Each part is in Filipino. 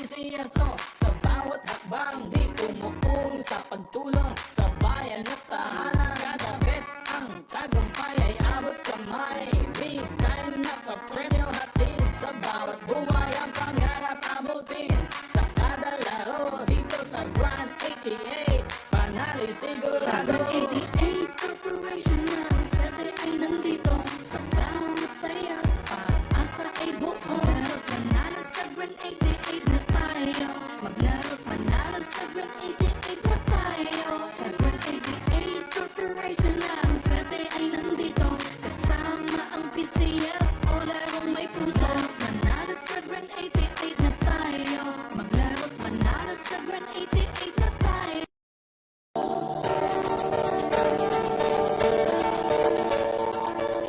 PCSO sa bawat hakbang di umuong sa pagtulong sa bayan at tahanan. Kada bet ang tagumpay ay abot kamay. Big time na papremyo hatid sa bawat buhay ang pangarap abutin. Sa kada laro dito sa Grand 88 panalo siguro. Sa Grand 88 Corporation na ang swerte ay nandito. Sa bawat taya pag-asa ay buo. Maglaro't manalo sa Grand 88 na tayo. Maglaro't manalo sa Grand 88 na tayo. Sa Grand 88 Corporation na ang swerte ay nandito. Kasama ang PCS o larong may puso. Manalo sa Grand 88 na tayo. Maglaro't manalo sa Grand 88 na tayo.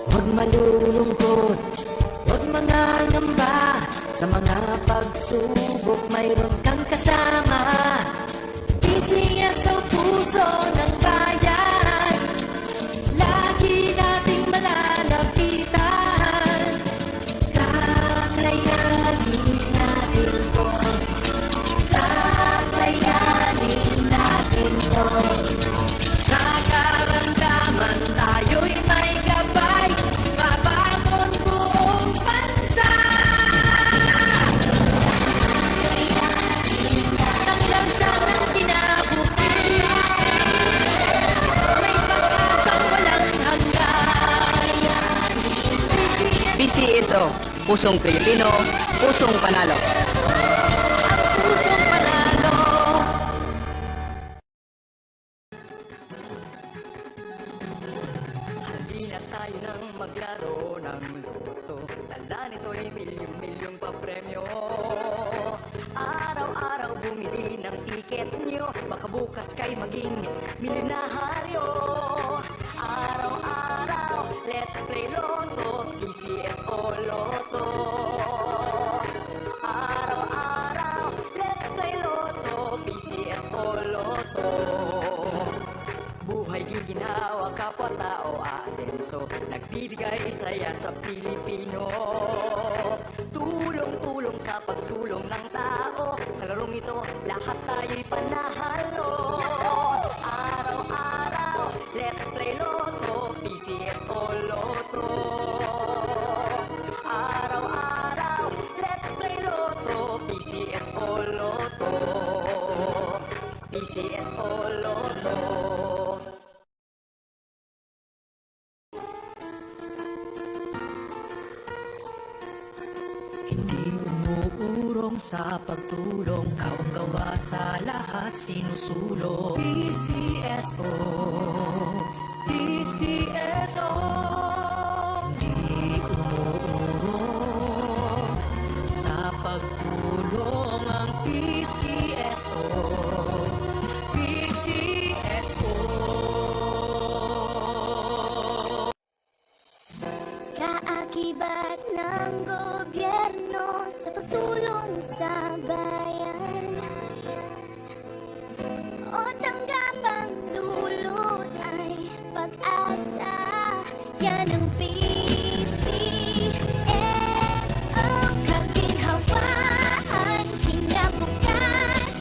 Huwag malulungkot, huwag mangangamba. Sa mga pagsubok mayroon kang kasama. PCS sa puso ng bayan, lagi nating malalapitan. Kakayanin natin to, kakayanin natin to. Sa karamdaman tayo'y may gabay, babangon buong bansa. Ang lansa ng kinabukas, may pag-asang walang hanggan. PCSO, pusong Pilipino, pusong panalo. Ang pusong panalo. Halina tayo nang maglaro ng loto. Tala nito'y milyong-milyong papremyo. Araw-araw bumili ng tiket nyo, baka bukas kay maging milyonaryo. Araw-araw, let's play Lotto, PCS o Lotto. Araw-araw, let's play Lotto, PCS o Lotto. Buhay giginawa, kapwa-tao asenso, nagbibigay saya sa Pilipino. Tulong-tulong sa pagsulong ng tao, sa larong ito lahat tayo'y panahalo. Araw-araw, let's play Lotto, PCS o Lotto. Araw-araw, let's play Lotto, PCS o Lotto. PCS o Lotto. Hindi umuurong sa pagtulong, kawang-gawa sa lahat sinusulong. PCSO, PCSO. Hindi umuurong sa pagtulong ang PCSO, PCSO. Kaakibat ng gobyerno sa pagtulong sa bayan, o tanggap ang dulot ay pag-asa. Yan ang PCSO, kaginhawaan, kinabukasan.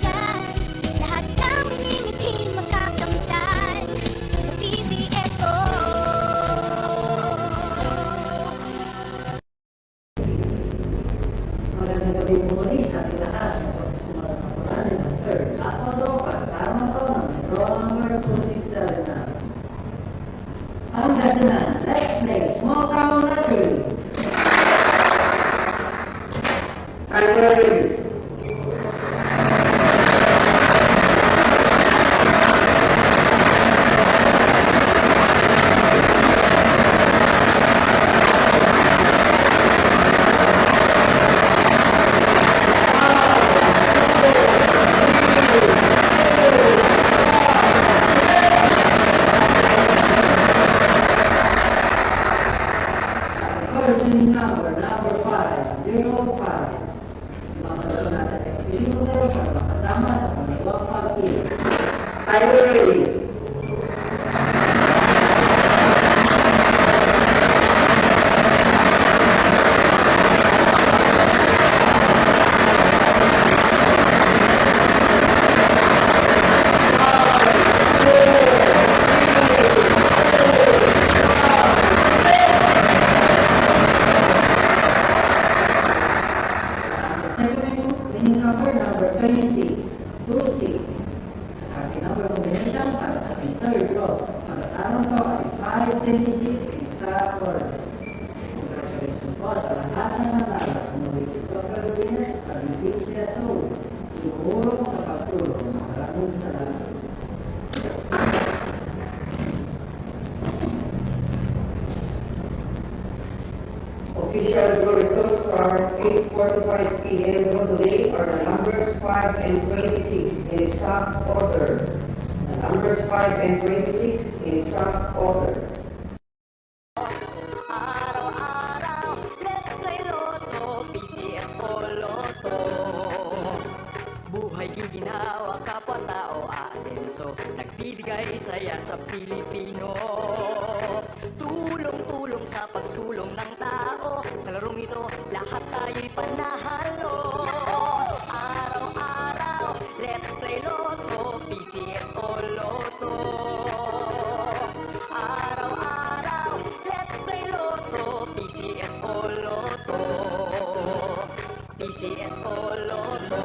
Lahat ng minimitin makakamtan sa PCSO. Magandang gabi po muli sa ating lahat. Ako sa simulang kapunan ng third at todo para sa araw to ng Metro Number 267 na. Ang gasanan, let's play small Winning number 26, 26. Happy number combination para sa ating third draw. Pagkasama ko ay 526 in exact order. Congratulations po sa lahat ng nanalo. Muli si Dr. Luines sa BCSO. Siguro sa pagtulong. Maraming salamat. Official draw results for 8:45 p.m. for today are the numbers 5 and 26 in exact order. The numbers 5 and 26 in exact order. Araw-araw, let's play Lotto, PCS o Lotto. Buhay giginawa, kapwa-tao asenso, nagbibigay saya sa Pilipino. Tulong-tulong sa pagsulong ng tao, sa larong ito, lahat tayo'y panahalo. Araw-araw, let's play Lotto, PCS o Lotto. Araw-araw, let's play Lotto, PCS o Lotto. PCS o Lotto.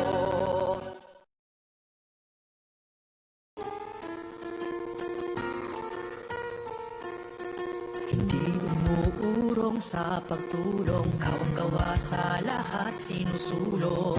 Hindi umuurong sa pagtulong, kawang gawa sa lahat sinusulong.